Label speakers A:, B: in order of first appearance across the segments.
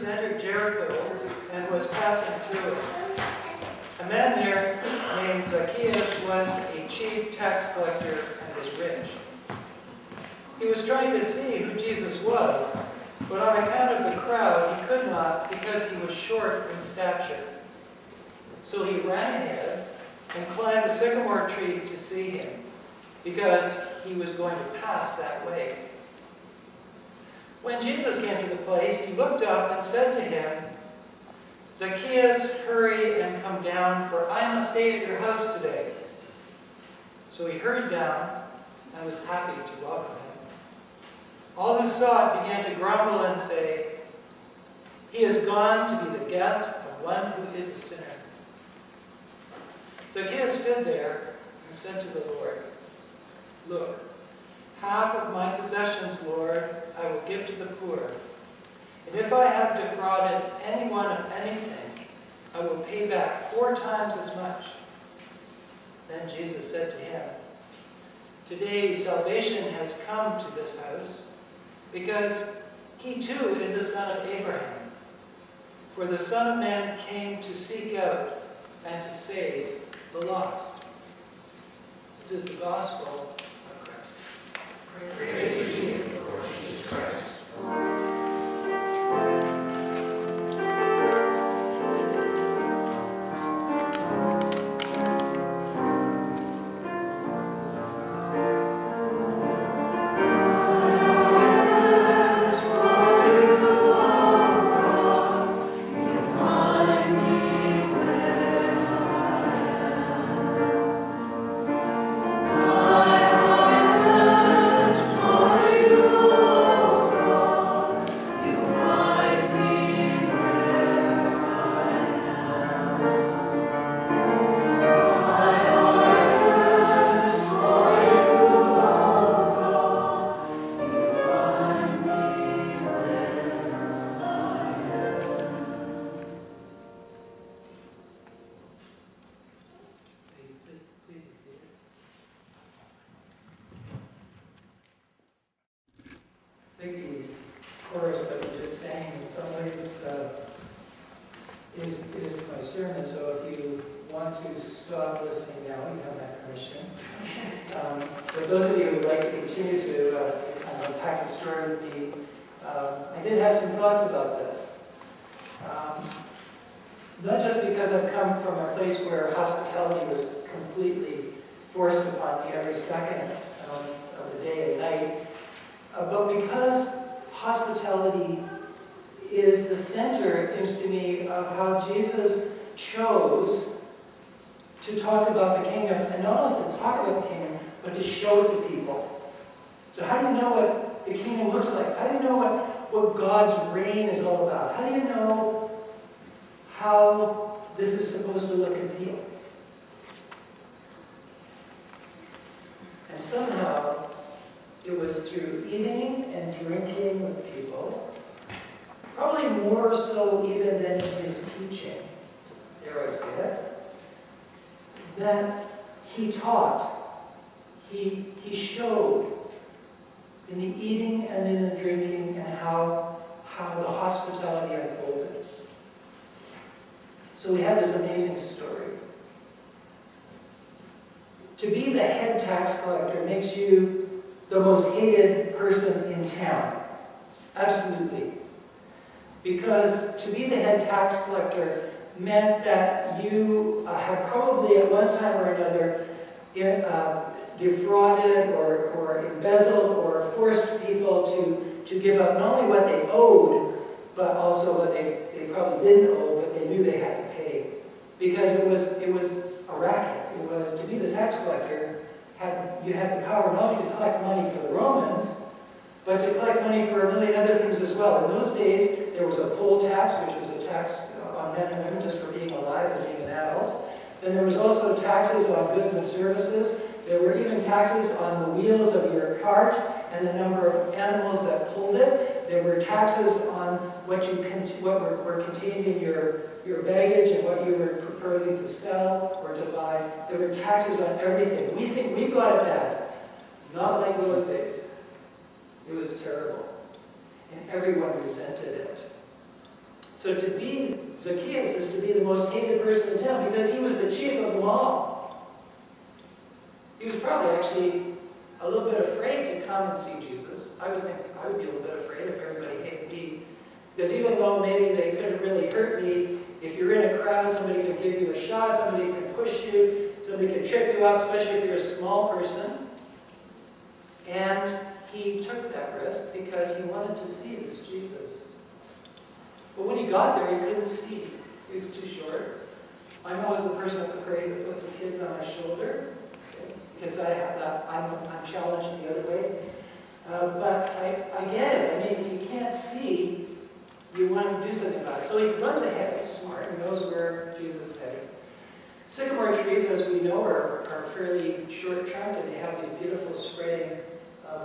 A: Jesus entered Jericho and was passing through it. A man there named Zacchaeus was a chief tax collector and was rich. He was trying to see who Jesus was, but on account of the crowd he could not because he was short in stature. So he ran ahead and climbed a sycamore tree to see him, because he was going to pass that way. When Jesus came to the place, he looked up and said to him, "Zacchaeus, hurry and come down, for I must stay at your house today." So he hurried down and was happy to welcome him. All who saw it began to grumble and say, "He has gone to be the guest of one who is a sinner." Zacchaeus stood there and said to the Lord, "Look, half of my possessions, Lord, I will give to the poor. And if I have defrauded anyone of anything, I will pay back 4 times as much." Then Jesus said to him, "Today salvation has come to this house, because he too is a son of Abraham. For the Son of Man came to seek out and to save the lost." This is the gospel of Christ.
B: Praise to you, Lord Jesus Christ.
A: I think the chorus that we just sang in some ways is my sermon, so if you want to stop listening now, you have that permission. For those of you who would like to continue to kind of unpack the story with me, I did have some thoughts about this. Not just because I've come from a place where hospitality was completely forced upon me every second of the day and night, but because hospitality is the center, it seems to me, of how Jesus chose to talk about the kingdom, and not only to talk about the kingdom, but to show it to people. So how do you know what the kingdom looks like? How do you know what God's reign is all about? How do you know how this is supposed to look and feel? And somehow, it was through eating and drinking with people, probably more so even than in his teaching, dare I say it, that he taught, he showed in the eating and in the drinking and how the hospitality unfolded. So we have this amazing story. To be the head tax collector makes you the most hated person in town. Absolutely. Because to be the head tax collector meant that you had probably at one time or another defrauded or embezzled or forced people to give up not only what they owed, but also what they probably didn't owe, but they knew they had to pay. Because it was a racket. It was, to be the tax collector, you had the power not only to collect money for the Romans, but to collect money for a million other things as well. In those days, there was a poll tax, which was a tax on men and women just for being alive as being an adult. Then there was also taxes on goods and services. There were even taxes on the wheels of your cart and the number of animals that pulled it. There were taxes on what were contained in your baggage and what you were proposing to sell or to buy. There were taxes on everything. We think we've got it bad. Not like those days. It was terrible. And everyone resented it. So to be Zacchaeus is to be the most hated person in town because he was the chief of them all. He was probably actually a little bit afraid to come and see Jesus. I would think I would be a little bit afraid if everybody hated me. Because even though maybe they couldn't really hurt me, if you're in a crowd, somebody can give you a shot, somebody can push you, somebody can trip you up, especially if you're a small person. And he took that risk because he wanted to see this Jesus. But when he got there, he couldn't see. He was too short. I'm always the person at the parade that puts the kids on my shoulder, okay, because I have that, I'm challenged the other way. But I get it. I mean, if you can't see, you want to do something about it. So he runs ahead. He's smart. He knows where Jesus is headed. Sycamore trees, as we know, are fairly short trunked, and they have these beautiful spreading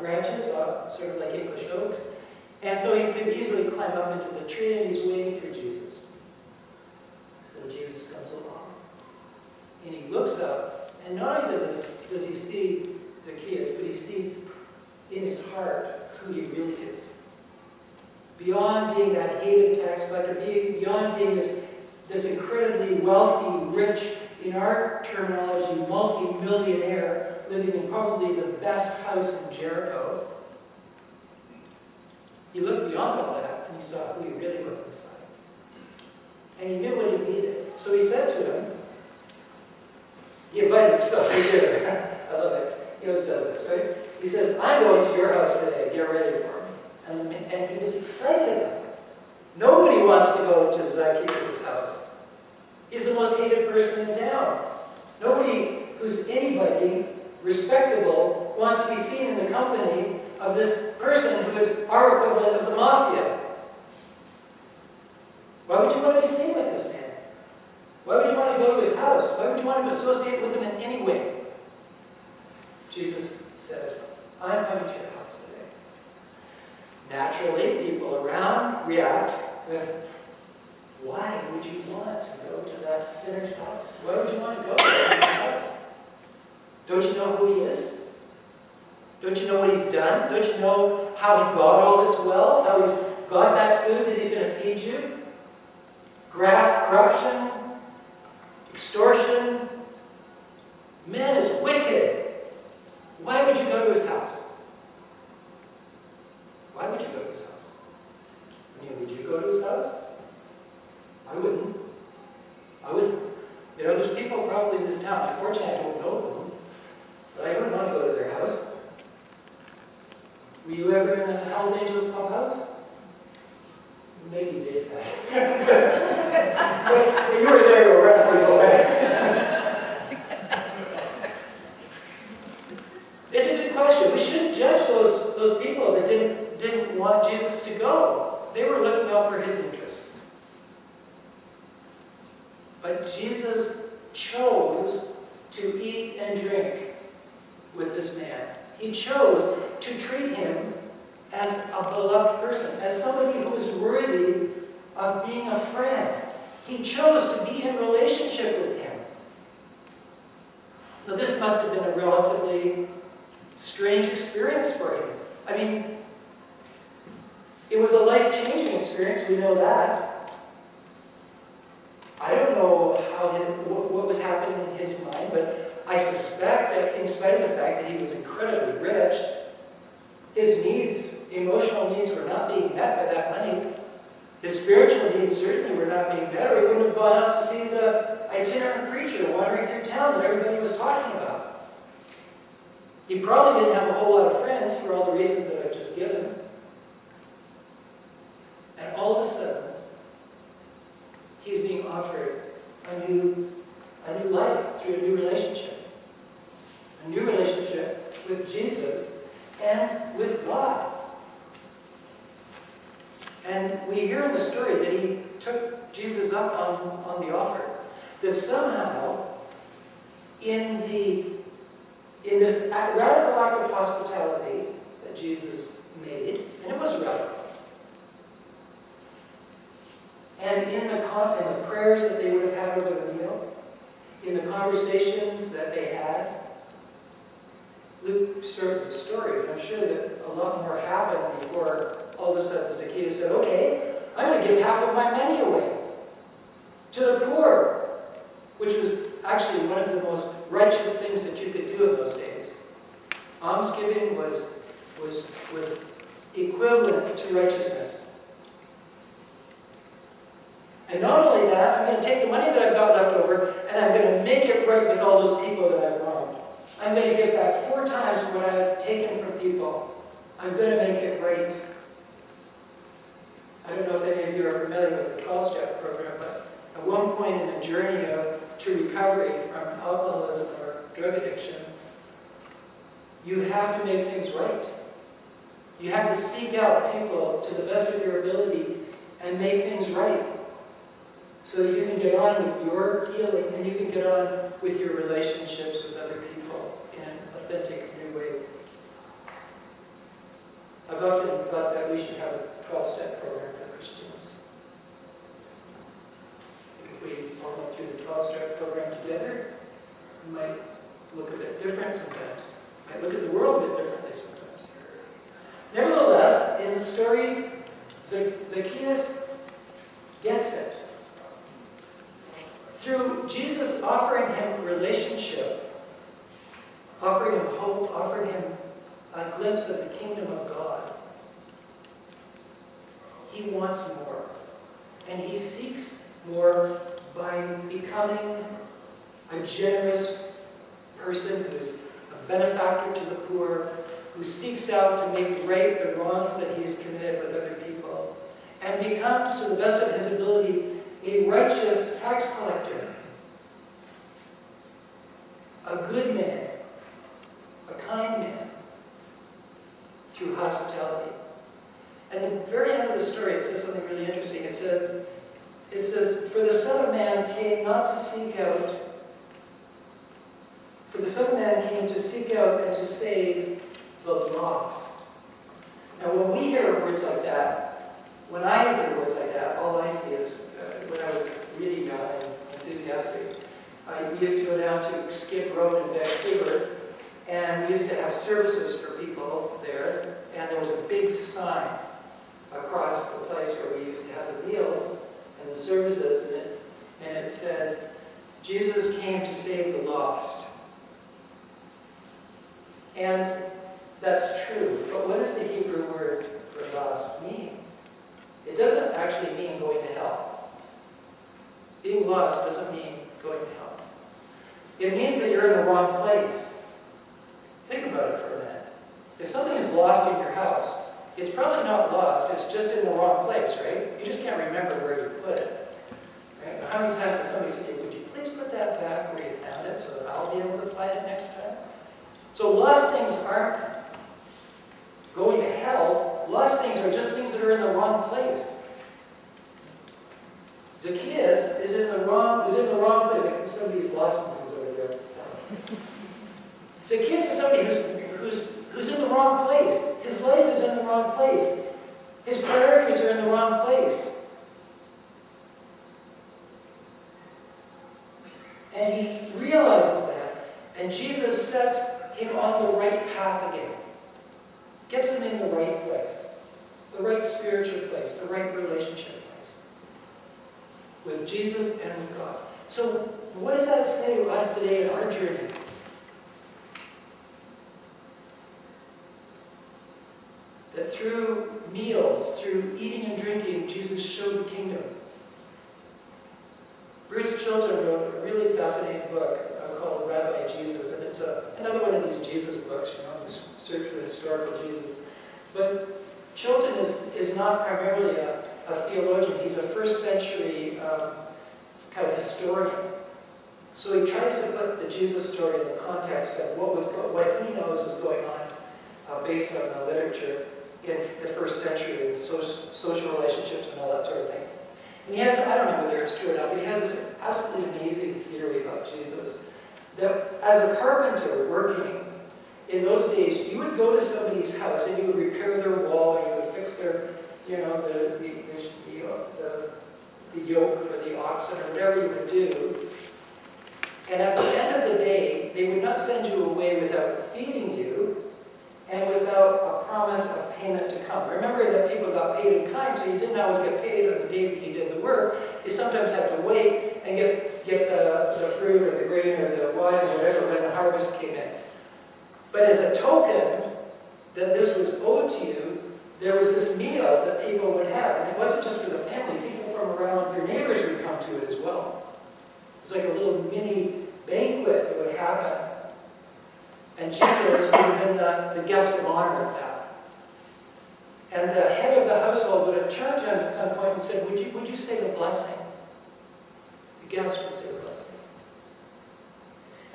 A: branches, sort of like English oaks. And so he could easily climb up into the tree, and he's waiting for Jesus. So Jesus comes along, and he looks up, and not only does he see Zacchaeus, but he sees in his heart who he really is. Beyond being that hated tax collector, beyond being this incredibly wealthy, rich, in our terminology, multi-millionaire, living in probably the best house in Jericho, he looked beyond all that and he saw who he really was inside. And he knew what he needed. So he said to him, he invited himself for dinner. I love it. He always does this, right? He says, I'm going to your house today. Get ready for me. And he was excited. Nobody wants to go to Zacchaeus' house. He's the most hated person in town. Nobody who's anybody respectable wants to be seen in the company of this person who is our equivalent of the mafia. Why would you want to be seen with this man? Why would you want to go to his house? Why would you want to associate with him in any way? Jesus says, I'm coming to your house today. Naturally, people around react with, why would you want to go to that sinner's house? Why would you want to go to that sinner's house? Don't you know who he is? Don't you know what he's done? Don't you know how he got all this wealth? How he's got that food that he's going to feed you? Graft, corruption, extortion. Man is wicked. Why would you go to his house? Why would you go to his house? I mean, would you go to his house? I wouldn't. I wouldn't. You know, there's people probably in this town. Unfortunately, I don't know them. But I wouldn't want to go to their house. Were you ever in a Hells Angels clubhouse? Maybe you did. But you were there to wrestle away. It's a good question. We shouldn't judge those people that didn't want Jesus to go. They were looking out for his interests. But Jesus chose to eat and drink with this man. He chose to treat him as a beloved person, as somebody who was worthy of being a friend. He chose to be in relationship with him. So this must have been a relatively strange experience for him. I mean, it was a life-changing experience, we know that. I don't know what was happening in his mind, but I suspect that in spite of the fact that he was incredibly rich, his needs, emotional needs, were not being met by that money. His spiritual needs certainly were not being met, or he wouldn't have gone out to see the itinerant preacher wandering through town that everybody was talking about. He probably didn't have a whole lot of friends for all the reasons that I've just given. And all of a sudden, he's being offered a new life through a new relationship. A new relationship with Jesus and with God. And we hear in the story that he took Jesus up on the offer. That somehow, in this radical act of hospitality that Jesus made, and it was radical, and in the prayers that they would have had over the meal, in the conversations that they had, Luke serves a story, but I'm sure that a lot more happened before all of a sudden Zacchaeus said, okay, I'm going to give half of my money away to the poor, which was actually one of the most righteous things that you could do in those days. Almsgiving was equivalent to righteousness. And not only that, I'm going to take the money that I've got left over and I'm going to make it right with all those people that I've wronged. I'm going to give back 4 times what I've taken from people. I'm going to make it right. I don't know if any of you are familiar with the 12-step program, but at one point in the journey to recovery from alcoholism or drug addiction, you have to make things right. You have to seek out people to the best of your ability and make things right so that you can get on with your healing and you can get on with your relationships with other people in an authentic new way. I've often thought that we should have a 12-step program for Christians. If we all went through the 12-step program together, we might look a bit different sometimes. Might look at the world a bit differently sometimes. Nevertheless, in the story, Zacchaeus gets it. Through Jesus offering him relationship, offering him hope, offering him a glimpse of the kingdom of God, he wants more. And he seeks more by becoming a generous person who is a benefactor to the poor, who seeks out to make right the wrongs that he has committed with other people, and becomes, to the best of his ability, a righteous tax collector, a good man, a kind man, through hospitality. At the very end of the story, it says something really interesting. It says, "For the Son of Man came not to seek out, for the Son of Man came to seek out and to save the lost." Now, when we hear words like that, when I hear words like that, all I see is, when I was really young and enthusiastic, I used to go down to Skid Row in Vancouver, and we used to have services for people there, and there was a big sign across the place where we used to have the meals and the services, and it said, "Jesus came to save the lost." And that's true, but what does the Hebrew word for lost mean? It doesn't actually mean going to hell. Being lost doesn't mean going to hell. It means that you're in the wrong place. Think about it for a minute. If something is lost in your house, it's probably not lost, it's just in the wrong place, right? You just can't remember where you put it. Right? How many times has somebody said, "Would you please put that back where you found it so that I'll be able to find it next time?" So lost things aren't going to hell. Lost things are just things that are in the wrong place. Zacchaeus was in the wrong place. I think somebody's lost some things over there. Zacchaeus is somebody who's in the wrong place. His life is in the wrong place. His priorities are in the wrong place. And he realizes that. And Jesus sets him on the right path again. Gets him in the right place. The right spiritual place. The right relationship place. With Jesus and with God. So what does that say to us today in our journey? That through meals, through eating and drinking, Jesus showed the kingdom. Bruce Chilton wrote a really fascinating book called Rabbi Jesus, and it's another one of these Jesus books, this search for the historical Jesus. But Chilton is not primarily a theologian. He's a first century kind of historian. So he tries to put the Jesus story in the context of what he knows was going on based on the literature in the first century of social relationships and all that sort of thing. And he has, I don't know whether it's true or not, but he has this absolutely amazing theory about Jesus. That as a carpenter working in those days, you would go to somebody's house and you would repair their wall, and you would fix their, the yoke for the oxen or whatever you would do. And at the end of the day, they would not send you away without feeding you and without a promise of payment to come. Remember that people got paid in kind, so you didn't always get paid on the day that you did the work. You sometimes had to wait and get the fruit or the grain or the wine or whatever when the harvest came in. But as a token that this was owed to you, there was this meal that people would have. And it wasn't just for the family. People from around, your neighbors would come to it as well. It was like a little mini banquet that would happen. And Jesus would have been the guest of honor at that. And the head of the household would have turned to him at some point and said, would you say the blessing? The guest would say the blessing.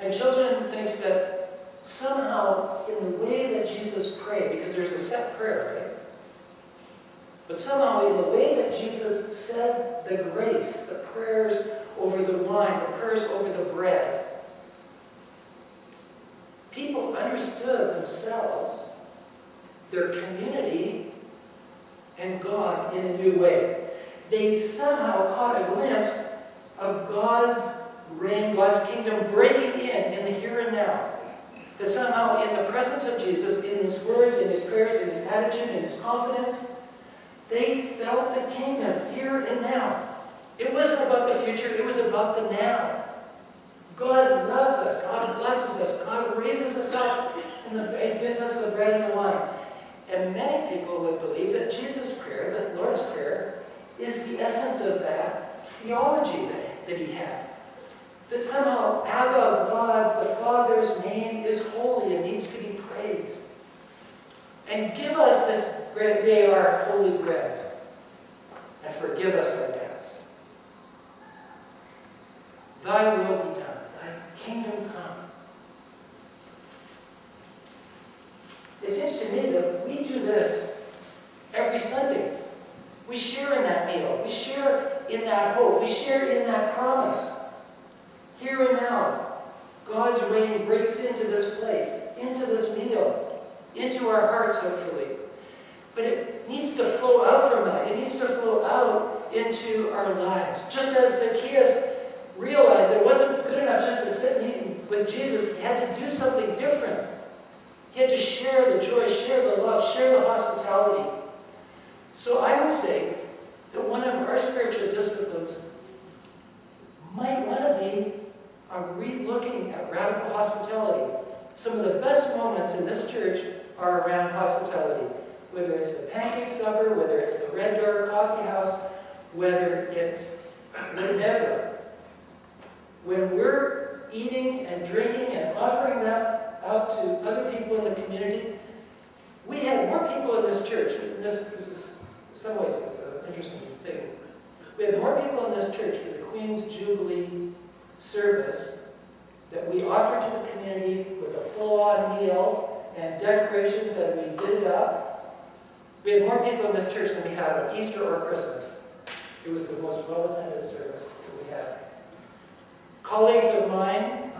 A: And children thinks that somehow in the way that Jesus prayed, because there's a set prayer, right? But somehow in the way that Jesus said the grace, the prayers over the wine, the prayers over the bread, people understood themselves, their community, and God in a new way. They somehow caught a glimpse of God's reign, God's kingdom breaking in the here and now. That somehow in the presence of Jesus, in his words, in his prayers, in his attitude, in his confidence, they felt the kingdom here and now. It wasn't about the future, it was about the now. God loves us, God blesses us, God raises us up and gives us the bread and the wine. And many people would believe that Jesus' prayer, the Lord's Prayer, is the essence of that theology that he had. That somehow Abba, God, the Father's name is holy and needs to be praised. And give us this day our holy bread, and forgive us our debts. Thy will be done, thy kingdom come. It seems to me that we do this every Sunday. We share in that meal. We share in that hope. We share in that promise. Here and now, God's reign breaks into this place, into this meal, into our hearts, hopefully. But it needs to flow out from that. It needs to flow out into our lives. Just as Zacchaeus realized that it wasn't good enough just to sit and eat with Jesus, he had to do something different. He had to share the joy, share the love, share the hospitality. So I would say that one of our spiritual disciplines might want to be a re-looking at radical hospitality. Some of the best moments in this church are around hospitality. Whether it's the pancake supper, whether it's the Red Door Coffee House, whether it's whatever. When we're eating and drinking and offering that out to other people in the community, we had more people in this church. This is, in some ways, it's an interesting thing. We had more people in this church for the Queen's Jubilee service that we offered to the community with a full-on meal and decorations, and we did it up. We had more people in this church than we had on Easter or Christmas. It was the most well-attended service that we had. Colleagues of mine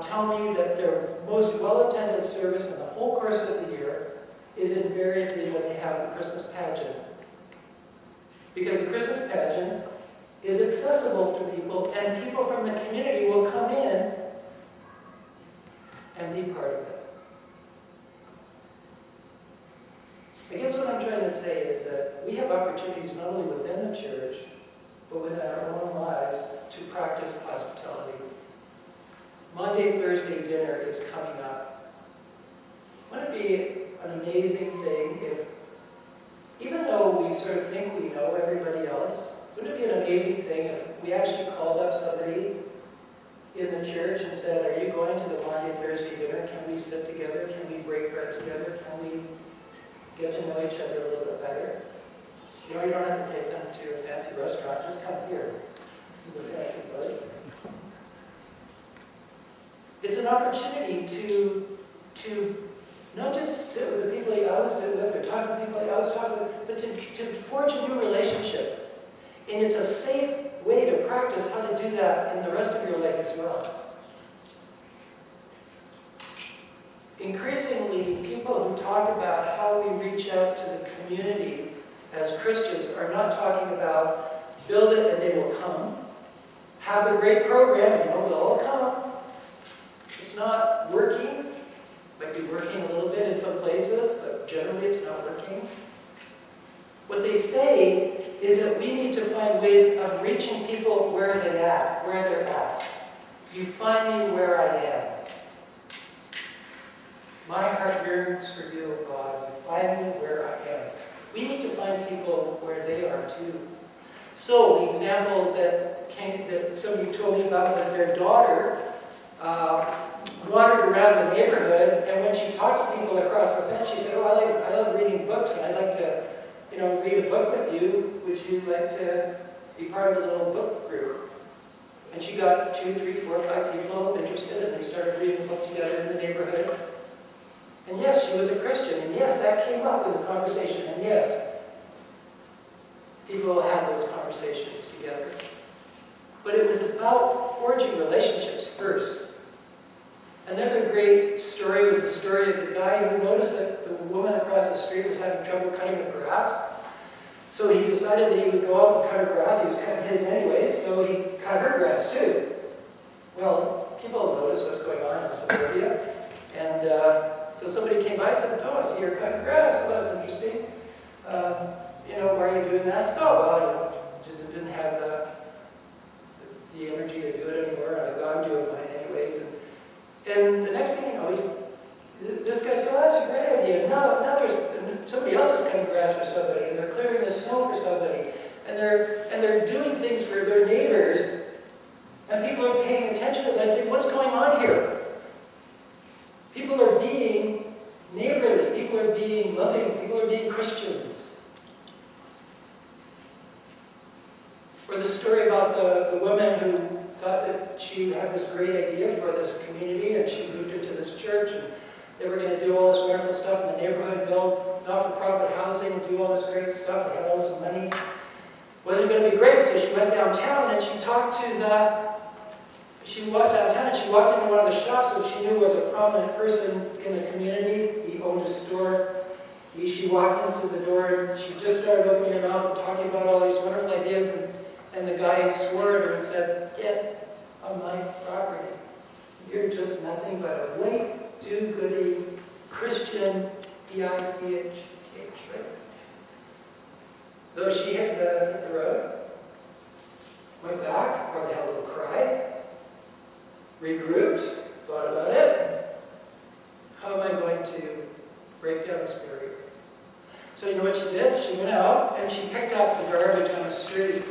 A: tell me that their most well-attended service in the whole course of the year is invariably when they have the Christmas pageant. Because the Christmas pageant is accessible to people, and people from the community will come in and be part of it. I guess what I'm trying to say is that we have opportunities not only within the church, but within our own lives to practice hospitality. Monday, Thursday dinner is coming up. Wouldn't it be an amazing thing if, even though we sort of think we know everybody else, wouldn't it be an amazing thing if we actually called up somebody in the church and said, are you going to the Monday, Thursday dinner? Can we sit together? Can we break bread together? Can we get to know each other a little bit better? You know, you don't have to take them to a fancy restaurant. Just come here. This is a fancy place. It's an opportunity to not just sit with the people I always sit with or talk to people I always talk with, but to forge a new relationship. And it's a safe way to practice how to do that in the rest of your life as well. Increasingly, people who talk about how we reach out to the community as Christians are not talking about build it and they will come. Have a great program and they'll all come. It's not working. Might be working a little bit in some places, but generally it's not working. What they say is that we need to find ways of reaching people where they're at. You find me where I am. My heart yearns for you, O God. You find me where I am. We need to find people where they are too. So the example that somebody told me about was their daughter wandered around the neighborhood, and when she talked to people across the fence, she said, "Oh, I love reading books, and I'd like to, read a book with you. Would you like to be part of a little book group?" And she got 2, 3, 4, 5 people interested, and they started reading a book together in the neighborhood. And yes, she was a Christian, and yes, that came up in the conversation, and yes, people have those conversations together. But it was about forging relationships first. Another great story was the story of the guy who noticed that the woman across the street was having trouble cutting the grass. So he decided that he would go out and cut her grass. He was cutting his anyways, so he cut her grass too. Well, people notice what's going on in suburbia. And so somebody came by and said, "Oh, I see you're cutting grass. Well, that's interesting. Why are you doing that?" "Oh, well, just didn't have the energy to do it anymore. I'm doing mine anyways." And the next thing you know, this guy said, "Oh, that's a great idea. Now there's somebody else is cutting grass for somebody, and they're clearing the snow for somebody, and they're doing things for their neighbors, and people are paying attention to that. I say, what's going on here? People are being neighborly. People are being loving. People are being Christians." Or the story about the woman who thought that she had this great idea for this community, and she moved into this church, and they were going to do all this wonderful stuff in the neighborhood, build not-for-profit housing, do all this great stuff. They had all this money. Wasn't going to be great, so she went downtown and she walked downtown and she walked into one of the shops that she knew was a prominent person in the community. He owned a store. She walked into the door and she just started opening her mouth and talking about all these wonderful ideas, and the guy swore at her and said, "Get on my property. You're just nothing but a way-too-goody Christian B-I-C-H, right?" Though she hit the road, went back, probably had a little cry, regrouped, thought about it. How am I going to break down this barrier? So you know what she did? She went out and she picked up the garbage on the street.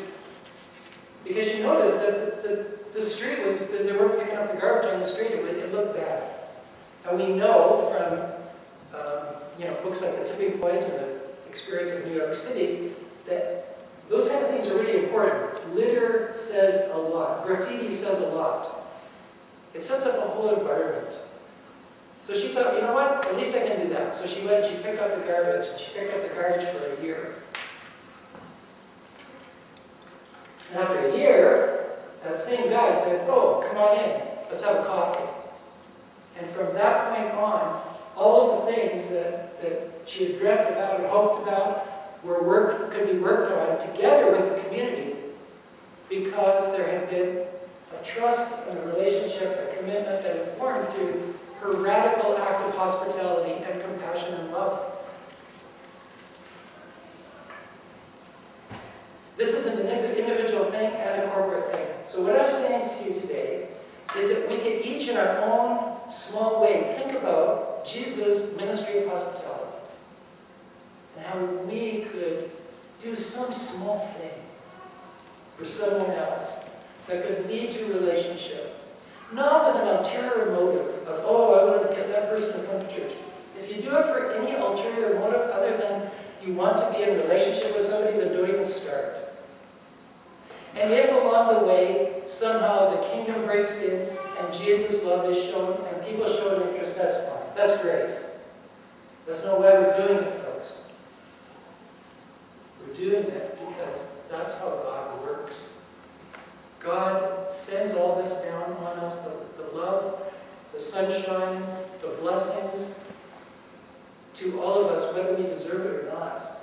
A: Because she noticed that the street they weren't picking up the garbage on the street. It looked bad. And we know from books like The Tipping Point and the experience of New York City that those kind of things are really important. Litter says a lot. Graffiti says a lot. It sets up a whole environment. So she thought, you know what? At least I can do that. So she went and she picked up the garbage. And she picked up the garbage for a year. And after a year, that same guy said, "Oh, come on in. Let's have a coffee." And from that point on, all of the things that she had dreamt about and hoped about could be worked on together with the community, because there had been a trust and a relationship, a commitment that had formed through her radical act of hospitality and compassion and love. This is an individual thing and a corporate thing. So what I'm saying to you today is that we can each in our own small way think about Jesus' ministry of hospitality and how we could do some small thing for someone else that could lead to a relationship. Not with an ulterior motive of, "Oh, I want to get that person to come to church." If you do it for any ulterior motive other than you want to be in a relationship with somebody, then don't even start. And if along the way, somehow the kingdom breaks in and Jesus' love is shown and people show an interest, that's fine. That's great. That's not why we're doing it, folks. We're doing it because that's how God works. God sends all this down on us, the love, the sunshine, the blessings, to all of us, whether we deserve it or not.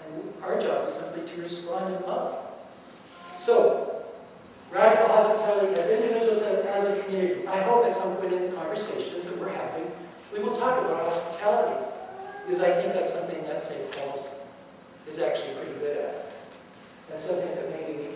A: And our job is simply to respond in love. So, radical hospitality as individuals and as a community. I hope at some point in the conversations that we're having, we will talk about hospitality. Because I think that's something that St. Paul's is actually pretty good at. And something that maybe we